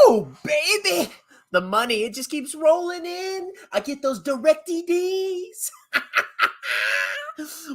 Woo, baby! The money, it just keeps rolling in. I get those direct EDs.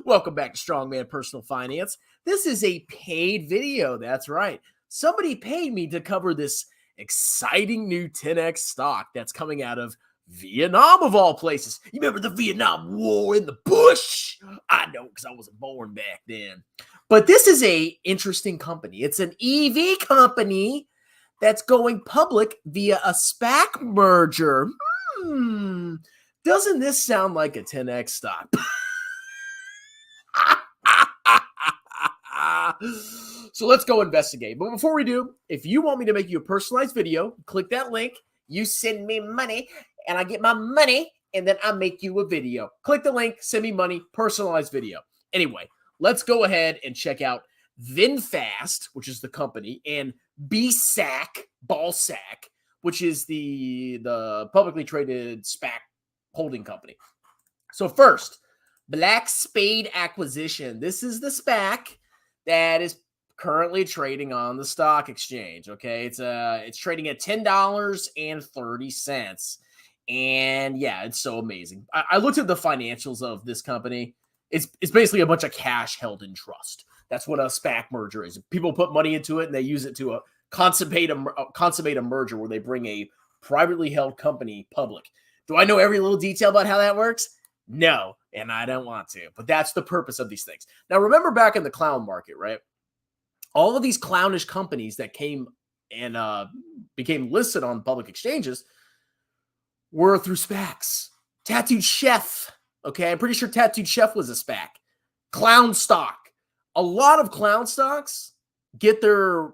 Welcome back to Strongman Personal Finance. This is a paid video. That's right. Somebody paid me to cover this exciting new 10x stock that's coming out of Vietnam, of all places. You remember the Vietnam War in the bush? I know, because I wasn't born back then. But this is a interesting company. It's an EV company that's going public via a SPAC merger. Doesn't this sound like a 10x stock? So let's go investigate. But before we do, if you want me to make you a personalized video, click that link. You send me money, and I get my money, and then I make you a video. Click the link, send me money, personalized video. Anyway, let's go ahead and check out VinFast, which is the company, and BSAQ, which is the publicly traded SPAC holding company. So first, Black Spade acquisition. This is the SPAC that is currently trading on the stock exchange. Okay, it's trading at $10.30, and yeah, it's so amazing. I looked at the financials of this company. It's basically a bunch of cash held in trust. That's what a SPAC merger is. People put money into it and they use it to consummate a merger where they bring a privately held company public. Do I know every little detail about how that works? No, and I don't want to, but that's the purpose of these things. Now, remember back in the clown market, right? All of these clownish companies that came and became listed on public exchanges were through SPACs. Tattooed Chef, okay? I'm pretty sure Tattooed Chef was a SPAC. Clown stock. A lot of clown stocks get their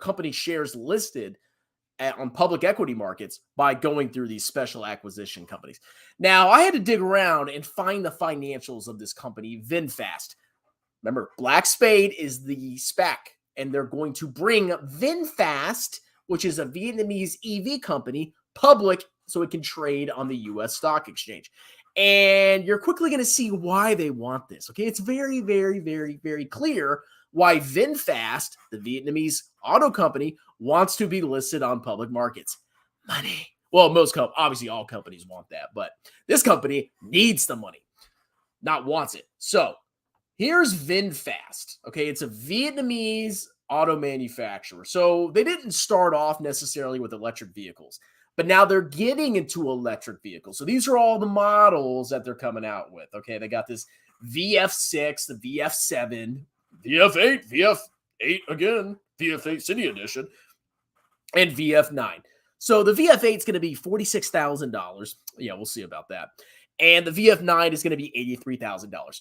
company shares listed on public equity markets by going through these special acquisition companies. Now, I had to dig around and find the financials of this company, VinFast. Remember, Black Spade is the SPAC, and they're going to bring VinFast, which is a Vietnamese EV company, public so it can trade on the U.S. stock exchange. And you're quickly going to see why they want this, okay? It's very, very, very, very clear why VinFast, the Vietnamese auto company, wants to be listed on public markets. Money. Well, obviously all companies want that, but this company needs the money, not wants it. So here's VinFast, okay? It's a Vietnamese auto manufacturer. So they didn't start off necessarily with electric vehicles, but now they're getting into electric vehicles. So these are all the models that they're coming out with, okay? They got this VF6, the VF7, VF8, VF8 again, VF8 City Edition, and VF9. So the VF8 is going to be $46,000. Yeah, we'll see about that. And the VF9 is going to be $83,000.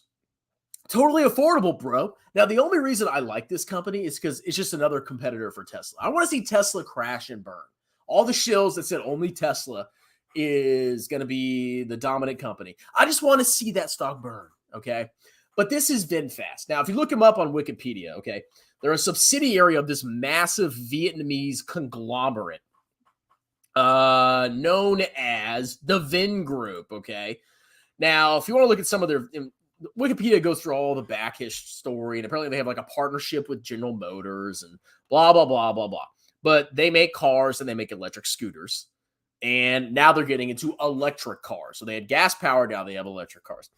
Totally affordable, bro. Now, the only reason I like this company is because it's just another competitor for Tesla. I want to see Tesla crash and burn. All the shills that said only Tesla is going to be the dominant company. I just want to see that stock burn, okay? But this is VinFast. Now, if you look them up on Wikipedia, okay, they're a subsidiary of this massive Vietnamese conglomerate known as the Vin Group, okay? Now, if you want to look at some of their... Wikipedia goes through all the back story, and apparently they have like a partnership with General Motors and blah, blah, blah, blah, blah. But they make cars and they make electric scooters. And now they're getting into electric cars. So they had gas power, now they have electric cars.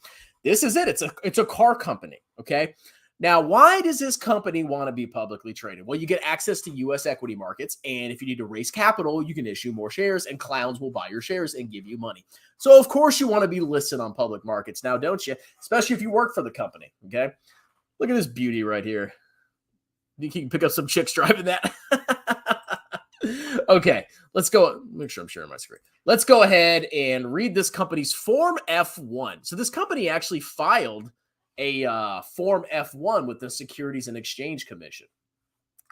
This is it. It's a car company, okay? Now, why does this company want to be publicly traded? Well, you get access to U.S. equity markets, and if you need to raise capital, you can issue more shares, and clowns will buy your shares and give you money. So, of course, you want to be listed on public markets now, don't you? Especially if you work for the company, okay? Look at this beauty right here. You can pick up some chicks driving that. Okay, let's go. Make sure I'm sharing my screen. Let's go ahead and read this company's Form F1. So this company actually filed a Form F1 with the Securities and Exchange Commission.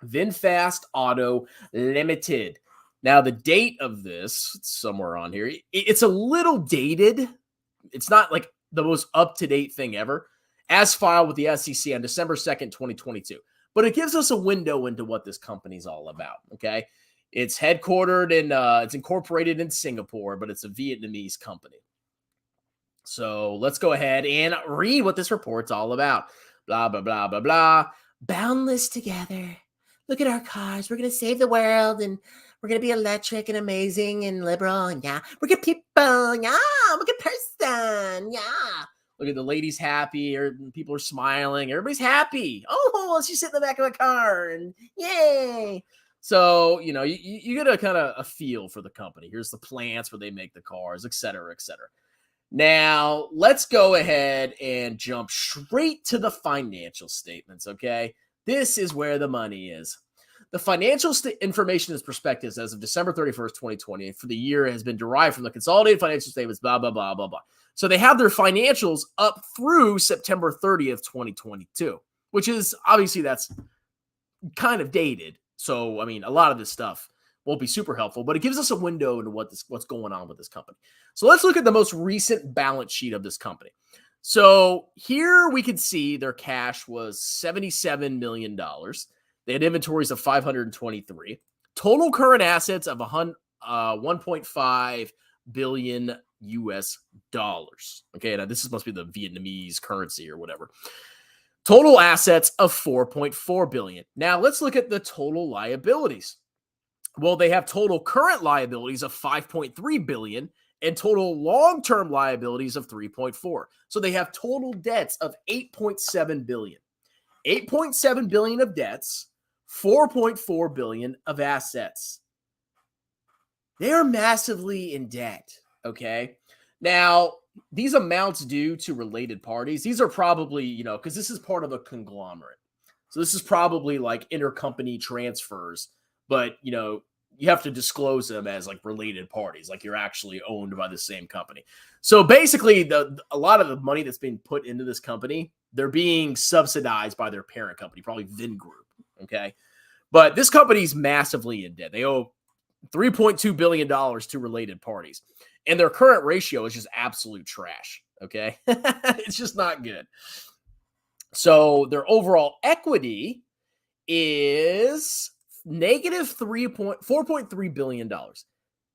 VinFast Auto Limited. Now, the date of this, it's somewhere on here. It's a little dated. It's not like the most up-to-date thing ever. As filed with the SEC on December 2nd, 2022. But it gives us a window into what this company's all about, okay? It's headquartered in, it's incorporated in Singapore, but it's a Vietnamese company. So let's go ahead and read what this report's all about. Blah, blah, blah, blah, blah. Boundless together, look at our cars. We're going to save the world, and we're going to be electric and amazing and liberal. And yeah, we're good people. Yeah, we're a good person. Yeah. Look at the ladies happy, or people are smiling. Everybody's happy. Oh, she sit in the back of a car, and yay. So, you know, you get a kind of a feel for the company. Here's the plants where they make the cars, et cetera, et cetera. Now, let's go ahead and jump straight to the financial statements, okay? This is where the money is. The financial information is prospectus as of December 31st, 2020 for the year has been derived from the consolidated financial statements, blah, blah, blah, blah, blah. So they have their financials up through September 30th, 2022, which is obviously that's kind of dated. So, I mean, a lot of this stuff won't be super helpful, but it gives us a window into what's going on with this company. So let's look at the most recent balance sheet of this company. So here we can see their cash was $77 million. They had inventories of 523. Total current assets of 1.5 billion US dollars. Okay, now this must be the Vietnamese currency or whatever. Total assets of 4.4 billion. Now let's look at the total liabilities. Well, they have total current liabilities of 5.3 billion and total long-term liabilities of 3.4. So they have total debts of 8.7 billion. 8.7 billion of debts, 4.4 billion of assets. They are massively in debt, okay? Now, these amounts due to related parties, these are probably, you know, because this is part of a conglomerate. So this is probably like intercompany transfers, but, you know, you have to disclose them as like related parties, like you're actually owned by the same company. So basically, a lot of the money that's being put into this company, they're being subsidized by their parent company, probably Vin Group, okay? But this company's massively in debt. They owe $3.2 billion to related parties. And their current ratio is just absolute trash, okay? It's just not good. So their overall equity is negative $4.3 billion.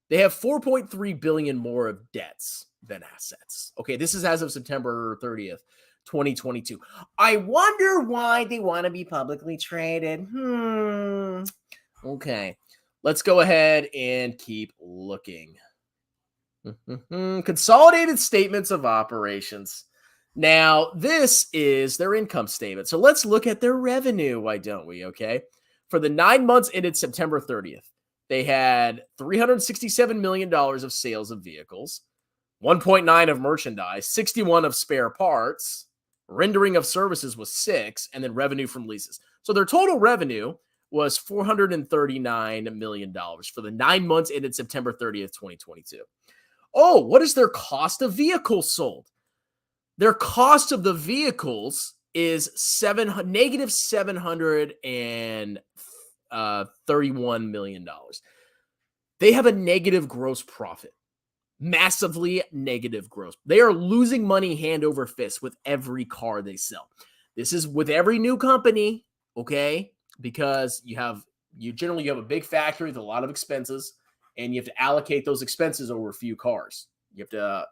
They have $4.3 billion more of debts than assets. Okay, this is as of September 30th, 2022. I wonder why they want to be publicly traded. Okay, let's go ahead and keep looking. Consolidated statements of operations. Now, this is their income statement. So let's look at their revenue, why don't we? Okay. For the 9 months ended September 30th, they had $367 million of sales of vehicles, 1.9 of merchandise, 61 of spare parts, rendering of services was 6, and then revenue from leases. So their total revenue was $439 million for the 9 months ended September 30th, 2022. Oh, what is their cost of vehicles sold? Their cost of the vehicles is negative $731 million. They have a negative gross profit, massively negative gross. They are losing money hand over fist with every car they sell. This is with every new company, okay? Because you generally have a big factory with a lot of expenses, and you have to allocate those expenses over a few cars. You have to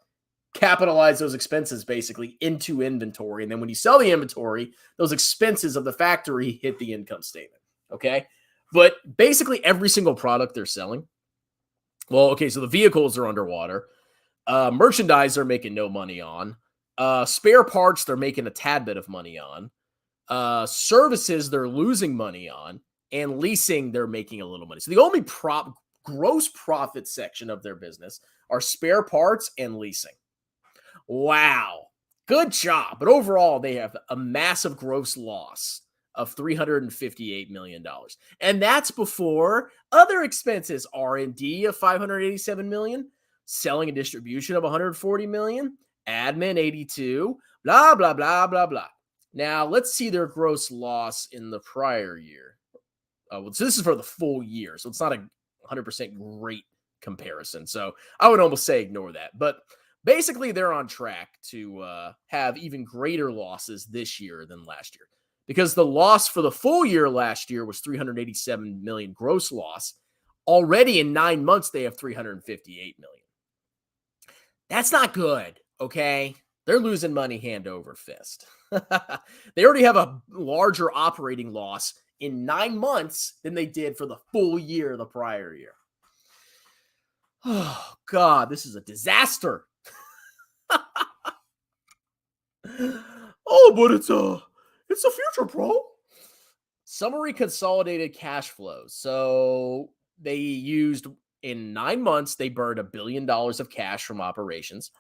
capitalize those expenses basically into inventory. And then when you sell the inventory, those expenses of the factory hit the income statement. Okay. But basically every single product they're selling. Well, okay. So the vehicles are underwater. Merchandise they're making no money on. Spare parts they're making a tad bit of money on. Services they're losing money on. And leasing they're making a little money. So the only gross profit section of their business are spare parts and leasing. Wow. Good job. But overall, they have a massive gross loss of $358 million. And that's before other expenses, R&D of $587 million, selling and distribution of $140 million, admin 82, blah, blah, blah, blah, blah. Now, let's see their gross loss in the prior year. So this is for the full year, so it's not a 100% great comparison. So I would almost say ignore that. But basically, they're on track to have even greater losses this year than last year, because the loss for the full year last year was $387 million gross loss. Already in 9 months, they have $358 million. That's not good, okay? They're losing money hand over fist. They already have a larger operating loss in 9 months than they did for the full year the prior year. Oh, God, this is a disaster. Oh, but it's a future, bro. Summary consolidated cash flows. So they used in 9 months, they burned $1 billion of cash from operations.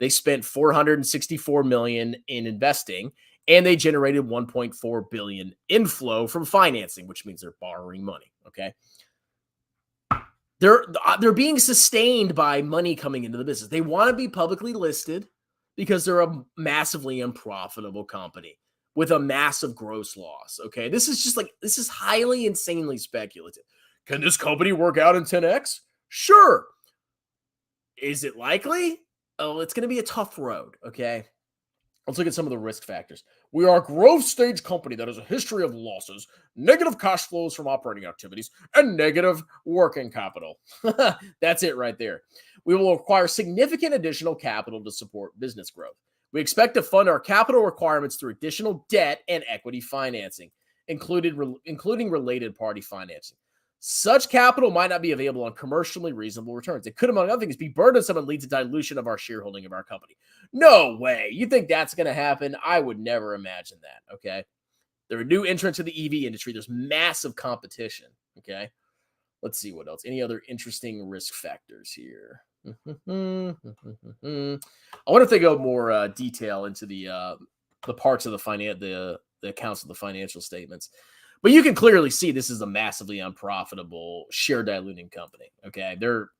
They spent $464 million in investing, and they generated $1.4 billion inflow from financing, which means they're borrowing money. Okay. They're being sustained by money coming into the business. They want to be publicly listed because they're a massively unprofitable company with a massive gross loss. Okay. This is highly insanely speculative. Can this company work out in 10x? Sure. Is it likely? Oh, it's going to be a tough road. Okay. Let's look at some of the risk factors. We are a growth stage company that has a history of losses, negative cash flows from operating activities, and negative working capital. That's it right there. We will require significant additional capital to support business growth. We expect to fund our capital requirements through additional debt and equity financing, including related party financing. Such capital might not be available on commercially reasonable returns. It could, among other things, be burdensome and lead to dilution of our shareholding of our company. No way. You think that's going to happen? I would never imagine that, okay? They're a new entrant to the EV industry. There's massive competition, okay? Let's see what else. Any other interesting risk factors here? I wonder if they go more detail into the parts of the accounts of the financial statements. But you can clearly see this is a massively unprofitable share diluting company. Okay. They're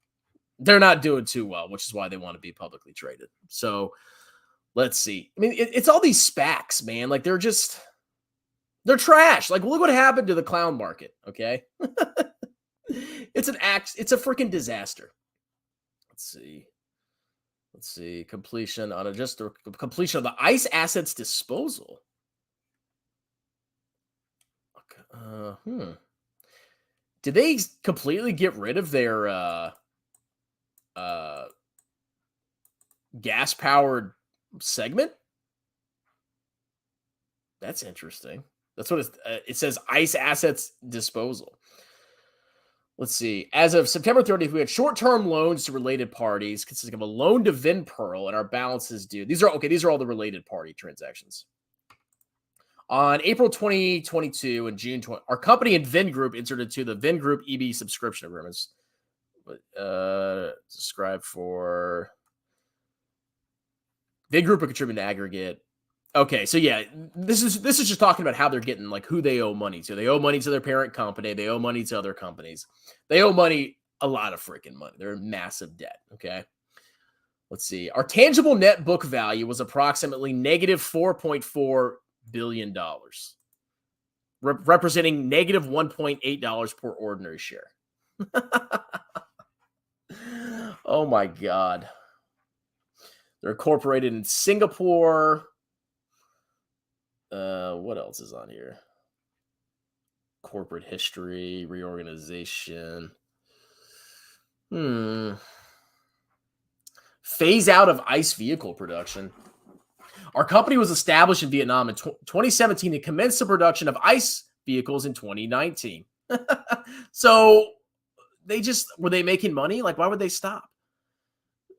not doing too well, which is why they want to be publicly traded. So let's see. I mean, it's all these SPACs, man. Like they're trash. Like look what happened to the clown market. Okay. It's a freaking disaster. Let's see. Completion of the ICE assets disposal. Did they completely get rid of their gas-powered segment? That's interesting. That's what it says, ICE assets disposal. Let's see. As of September 30th, we had short-term loans to related parties consisting of a loan to VinPearl and our balances due. These are all the related party transactions. On April 2022 and June 20, our company and Vingroup entered into the Vingroup EB subscription agreements. Subscribe for Vingroup and contribute to aggregate. Okay, so yeah, this is just talking about how they're getting, like, who they owe money to. They owe money to their parent company. They owe money to other companies. They owe money, a lot of freaking money. They're in massive debt, okay? Let's see. Our tangible net book value was approximately negative $4.4 billion, representing negative $1.8 per ordinary share. Oh, my God. They're incorporated in Singapore. What else is on here? Corporate history, reorganization. Phase out of ICE vehicle production. Our company was established in Vietnam in 2017 and commenced the production of ICE vehicles in 2019. So were they making money? Like, why would they stop?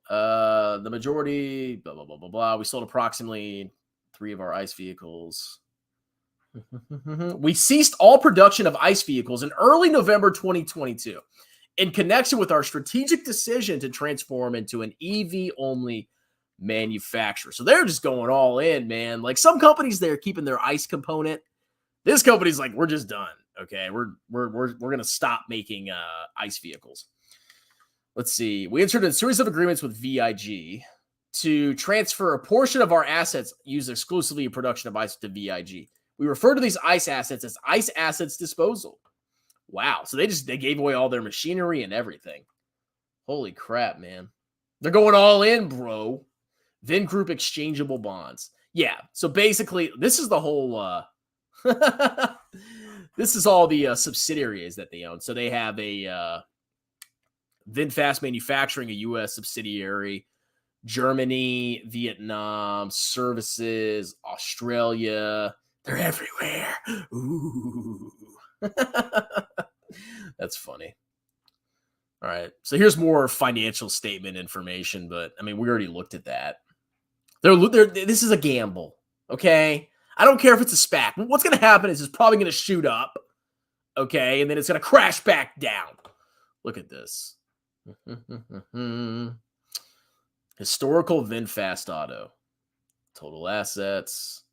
The majority, blah, blah, blah, blah, blah. We sold approximately 3 of our ICE vehicles. We ceased all production of ICE vehicles in early November 2022 in connection with our strategic decision to transform into an EV-only manufacturer. So they're just going all in, man. Like some companies, they're keeping their ICE component. This company's like, we're just done. Okay, we're gonna stop making ICE vehicles. Let's see. We entered a series of agreements with VIG to transfer a portion of our assets used exclusively in production of ICE to VIG. We refer to these ICE assets as ICE assets disposal. Wow. So they gave away all their machinery and everything. Holy crap, man. They're going all in, bro. Vingroup exchangeable bonds. Yeah. So basically, this is the whole this is all the subsidiaries that they own. So they have a VinFast Manufacturing, a U.S. subsidiary, Germany, Vietnam, services, Australia. They're everywhere. Ooh. That's funny. All right. So here's more financial statement information, but I mean, we already looked at that. This is a gamble. Okay. I don't care if it's a SPAC. What's going to happen is it's probably going to shoot up. Okay. And then it's going to crash back down. Look at this. Historical VinFast auto. Total assets.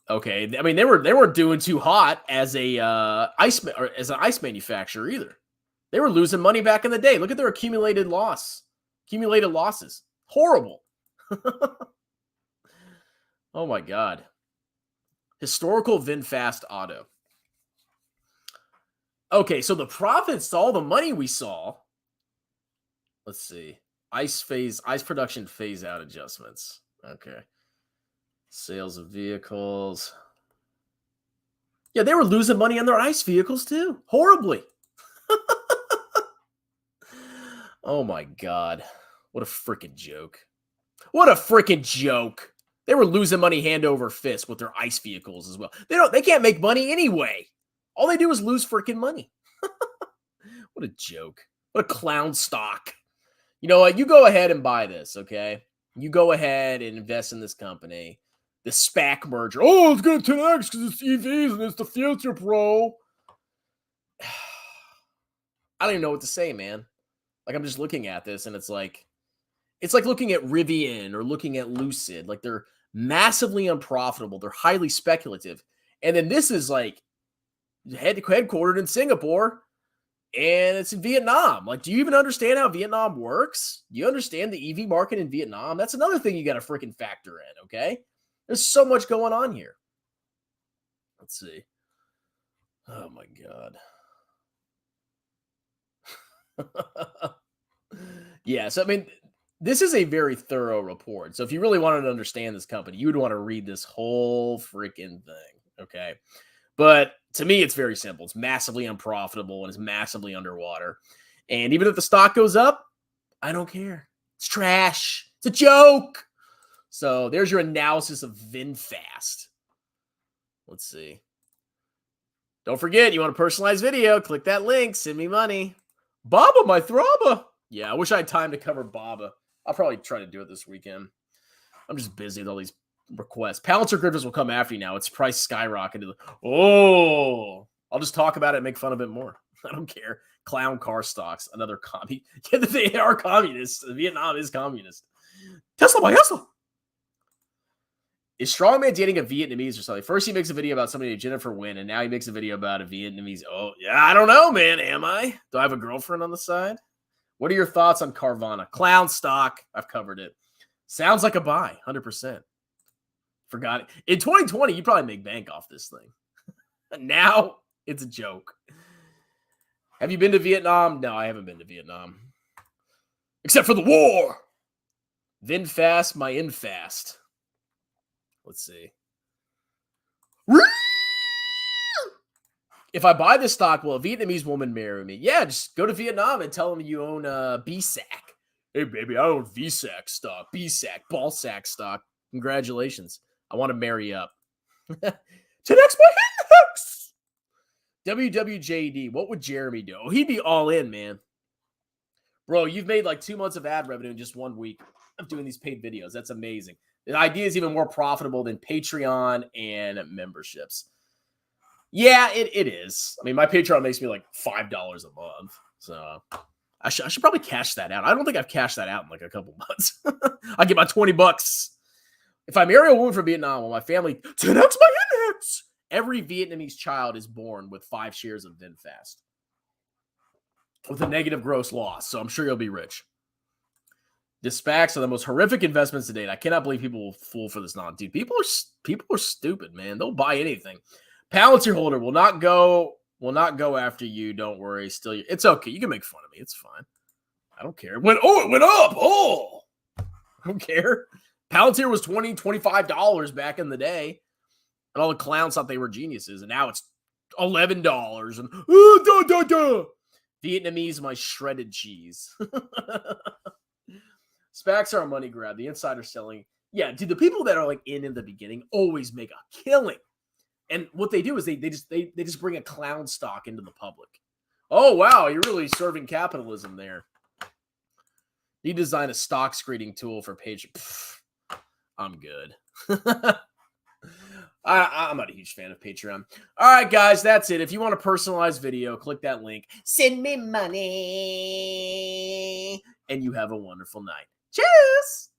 Okay. I mean, they weren't doing too hot as an ice manufacturer either. They were losing money back in the day. Look at their accumulated losses. Horrible. Oh my God. Historical VinFast auto. Okay, so the profits, all the money we saw. Let's see. Ice production phase out adjustments. Okay. Sales of vehicles. Yeah, they were losing money on their ice vehicles too. Horribly. Oh my God. What a freaking joke. What a freaking joke. They were losing money hand over fist with their ice vehicles as well. They can't make money anyway. All they do is lose freaking money. What a joke. What a clown stock. You know what? You go ahead and buy this, okay? You go ahead and invest in this company. The SPAC merger. Oh, it's going to 10x because it's EVs and it's the future, bro. I don't even know what to say, man. Like, I'm just looking at this and it's like looking at Rivian or looking at Lucid. Like, they're massively unprofitable. They're highly speculative. And then this is like headquartered in Singapore and it's in Vietnam. Like, do you even understand how Vietnam works? Do you understand the EV market in Vietnam? That's another thing you got to freaking factor in, okay? There's so much going on here. Let's see. Oh, my God. Yeah, so, I mean, this is a very thorough report. So if you really wanted to understand this company, you would want to read this whole freaking thing, okay? But to me, it's very simple. It's massively unprofitable and it's massively underwater. And even if the stock goes up, I don't care. It's trash. It's a joke. So there's your analysis of VinFast. Let's see. Don't forget, you want a personalized video, click that link, send me money. Baba, my throbba. Yeah, I wish I had time to cover Baba. I'll probably try to do it this weekend. I'm just busy with all these requests. Palantir Griffiths will come after you now. Its price skyrocketed. Oh, I'll just talk about it and make fun of it more. I don't care. Clown car stocks, another commie. Yeah, they are communists. Vietnam is communist. Tesla by Tesla. Is Strongman dating a Vietnamese or something? First, he makes a video about somebody named Jennifer Nguyen, and now he makes a video about a Vietnamese. Oh, yeah, I don't know, man. Am I? Do I have a girlfriend on the side? What are your thoughts on Carvana? Clown stock. I've covered it. Sounds like a buy, 100%. Forgot it. In 2020, you probably make bank off this thing. Now, it's a joke. Have you been to Vietnam? No, I haven't been to Vietnam. Except for the war. VinFast, my infast. Let's see. If I buy this stock, will a Vietnamese woman marry me? Yeah, just go to Vietnam and tell them you own BSAQ. Hey, baby, I own VSAQ stock. BSAQ, ball sack stock. Congratulations. I want to marry up. 10x my index. WWJD. What would Jeremy do? Oh, he'd be all in, man. Bro, you've made like 2 months of ad revenue in just 1 week of doing these paid videos. That's amazing. The idea is even more profitable than Patreon and memberships. Yeah, it is. I mean, my Patreon makes me like $5 a month. So I should probably cash that out. I don't think I've cashed that out in like a couple months. I'll get my $20. If I marry a woman from Vietnam, will my family 10x my index? Every Vietnamese child is born with 5 shares of VinFast with a negative gross loss. So I'm sure you'll be rich. The SPACs are the most horrific investments to date. I cannot believe people will fool for this Dude, people are stupid, man. They'll buy anything. Palantir holder will not go after you. Don't worry. Still, it's okay. You can make fun of me. It's fine. I don't care. It went up. Oh, I don't care. Palantir was $20, $25 back in the day, and all the clowns thought they were geniuses, and now it's $11. And Vietnamese, my shredded cheese. SPACs are a money grab. The insider selling. Yeah, dude, the people that are like in the beginning always make a killing. And what they do is they just bring a clown stock into the public. Oh wow, you're really serving capitalism there. You design a stock screening tool for Patreon. I'm good. I'm not a huge fan of Patreon. All right, guys, that's it. If you want a personalized video, click that link. Send me money. And you have a wonderful night. Cheers!